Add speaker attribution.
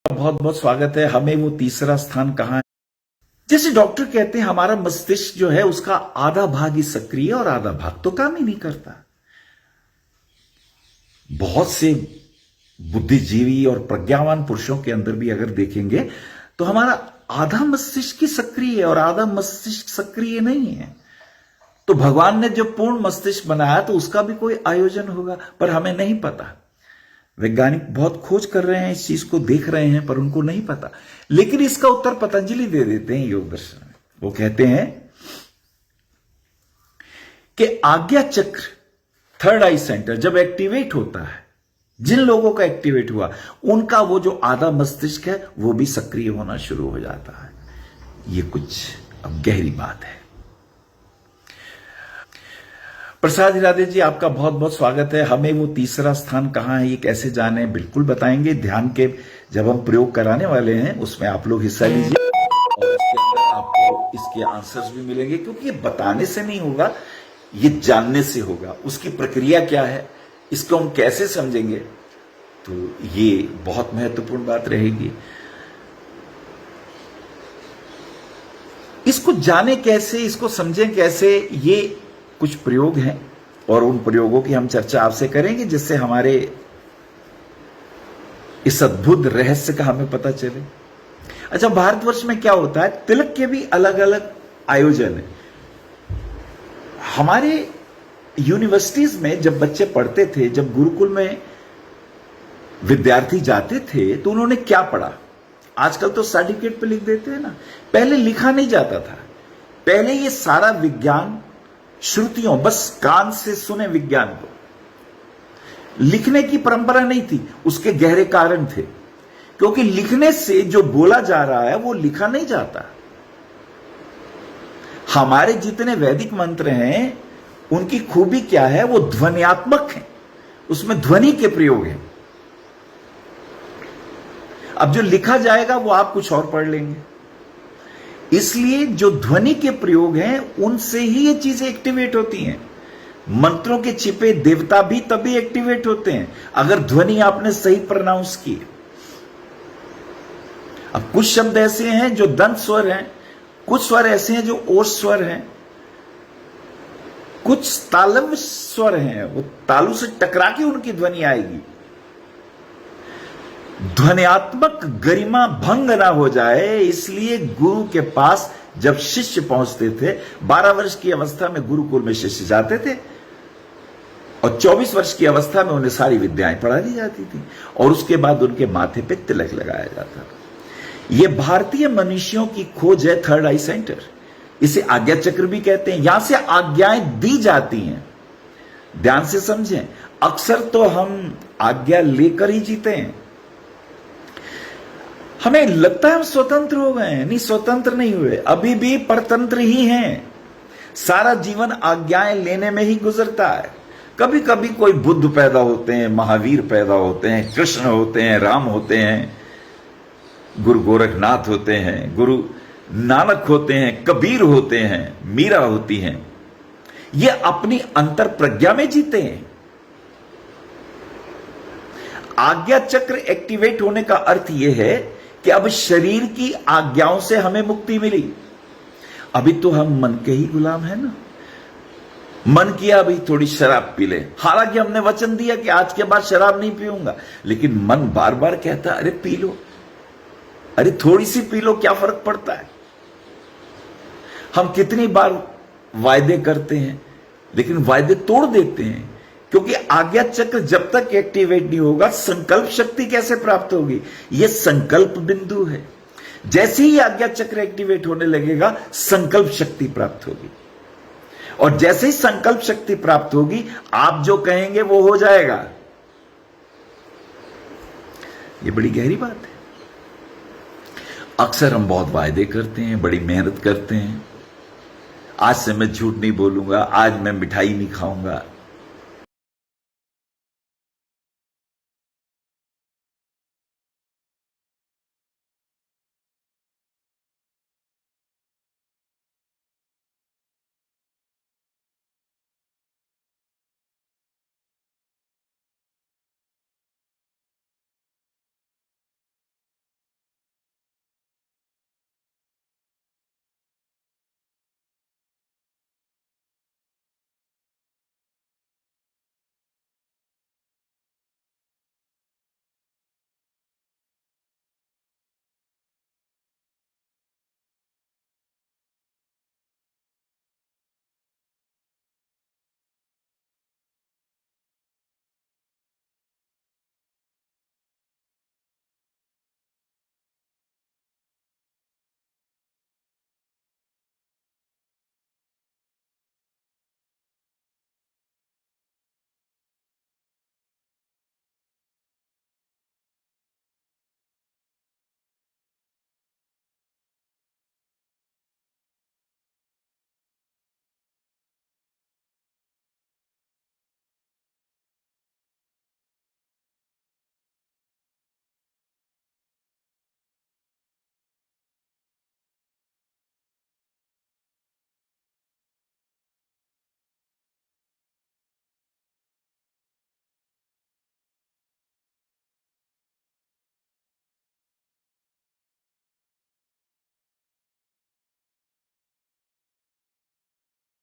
Speaker 1: बहुत बहुत स्वागत है। हमें वो तीसरा स्थान कहाँ है? जैसे डॉक्टर कहते हैं हमारा मस्तिष्क जो है उसका आधा भाग ही सक्रिय और आधा भाग तो काम ही नहीं करता। बहुत से बुद्धिजीवी और प्रज्ञावान पुरुषों के अंदर भी अगर देखेंगे तो हमारा आधा मस्तिष्क ही सक्रिय है और आधा मस्तिष्क सक्रिय नहीं है। तो भगवान ने जो पूर्ण मस्तिष्क बनाया तो उसका भी कोई आयोजन होगा, पर हमें नहीं पता। वैज्ञानिक बहुत खोज कर रहे हैं, इस चीज को देख रहे हैं, पर उनको नहीं पता। लेकिन इसका उत्तर पतंजलि दे देते हैं योग दर्शन में। वो कहते हैं कि आज्ञा चक्र, थर्ड आई सेंटर जब एक्टिवेट होता है, जिन लोगों का एक्टिवेट हुआ उनका वो जो आधा मस्तिष्क है वो भी सक्रिय होना शुरू हो जाता है। ये कुछ अब गहरी बात है। प्रसाद राधे जी, आपका बहुत बहुत स्वागत है। हमें वो तीसरा स्थान कहाँ है, ये कैसे जाने, बिल्कुल बताएंगे। ध्यान के जब हम प्रयोग कराने वाले हैं उसमें आप लोग हिस्सा लीजिए और इसके अंदर आपको इसके आंसर्स भी मिलेंगे, क्योंकि ये बताने से नहीं होगा, ये जानने से होगा। उसकी प्रक्रिया क्या है, इसको हम कैसे समझेंगे, तो ये बहुत महत्वपूर्ण बात रहेगी। इसको जाने कैसे, इसको समझें कैसे, ये कुछ प्रयोग हैं और उन प्रयोगों की हम चर्चा आपसे करेंगे, जिससे हमारे इस अद्भुत रहस्य का हमें पता चले। अच्छा, भारतवर्ष में क्या होता है, तिलक के भी अलग अलग आयोजन है। हमारे यूनिवर्सिटीज में जब बच्चे पढ़ते थे, जब गुरुकुल में विद्यार्थी जाते थे, तो उन्होंने क्या पढ़ा? आजकल तो सर्टिफिकेट पे लिख देते हैं ना, पहले लिखा नहीं जाता था। पहले ये सारा विज्ञान श्रुतियों, बस कान से सुने विज्ञान को, लिखने की परंपरा नहीं थी। उसके गहरे कारण थे, क्योंकि लिखने से जो बोला जा रहा है वो लिखा नहीं जाता। हमारे जितने वैदिक मंत्र हैं उनकी खूबी क्या है, वो ध्वन्यात्मक है, उसमें ध्वनि के प्रयोग हैं। अब जो लिखा जाएगा वो आप कुछ और पढ़ लेंगे, इसलिए जो ध्वनि के प्रयोग हैं उनसे ही ये चीजें एक्टिवेट होती हैं। मंत्रों के छिपे देवता भी तभी एक्टिवेट होते हैं अगर ध्वनि आपने सही प्रोनाउंस की। अब कुछ शब्द ऐसे हैं जो दंत स्वर हैं, कुछ स्वर ऐसे हैं जो ओष्ठ स्वर हैं, कुछ तालव्य स्वर हैं, वो तालु से टकरा के उनकी ध्वनि आएगी। ध्वन्यात्मक गरिमा भंग ना हो जाए, इसलिए गुरु के पास जब शिष्य पहुंचते थे, 12 वर्ष की अवस्था में गुरुकुल में शिष्य जाते थे और 24 वर्ष की अवस्था में उन्हें सारी विद्याएं पढ़ा दी जाती थी और उसके बाद उनके माथे पे तिलक लगाया जाता था। यह भारतीय मनुष्यों की खोज है, थर्ड आई सेंटर। इसे आज्ञा चक्र भी कहते हैं। यहां से आज्ञाएं दी जाती हैं। ध्यान से समझें, अक्सर तो हम आज्ञा लेकर ही जीते हैं। हमें लगता है हम स्वतंत्र हो गए हैं, नहीं, स्वतंत्र नहीं हुए, अभी भी परतंत्र ही हैं। सारा जीवन आज्ञाएं लेने में ही गुजरता है। कभी कभी कोई बुद्ध पैदा होते हैं, महावीर पैदा होते हैं, कृष्ण होते हैं, राम होते हैं, गुरु गोरखनाथ होते हैं, गुरु नानक होते हैं, कबीर होते हैं, मीरा होती हैं। ये अपनी अंतर प्रज्ञा में जीते हैं। आज्ञा चक्र एक्टिवेट होने का अर्थ यह है कि अब शरीर की आज्ञाओं से हमें मुक्ति मिली। अभी तो हम मन के ही गुलाम हैं ना। मन किया अभी थोड़ी शराब पी ले, हालांकि हमने वचन दिया कि आज के बाद शराब नहीं पीऊंगा, लेकिन मन बार बार कहता अरे पी लो, अरे थोड़ी सी पी लो, क्या फर्क पड़ता है। हम कितनी बार वायदे करते हैं, लेकिन वायदे तोड़ देते हैं, क्योंकि आज्ञा चक्र जब तक एक्टिवेट नहीं होगा, संकल्प शक्ति कैसे प्राप्त होगी? यह संकल्प बिंदु है। जैसे ही आज्ञा चक्र एक्टिवेट होने लगेगा, संकल्प शक्ति प्राप्त होगी, और जैसे ही संकल्प शक्ति प्राप्त होगी, आप जो कहेंगे वो हो जाएगा। यह बड़ी गहरी बात है। अक्सर हम बहुत वायदे करते हैं, बड़ी मेहनत करते हैं। आज से मैं झूठ नहीं बोलूंगा, आज मैं मिठाई नहीं खाऊंगा,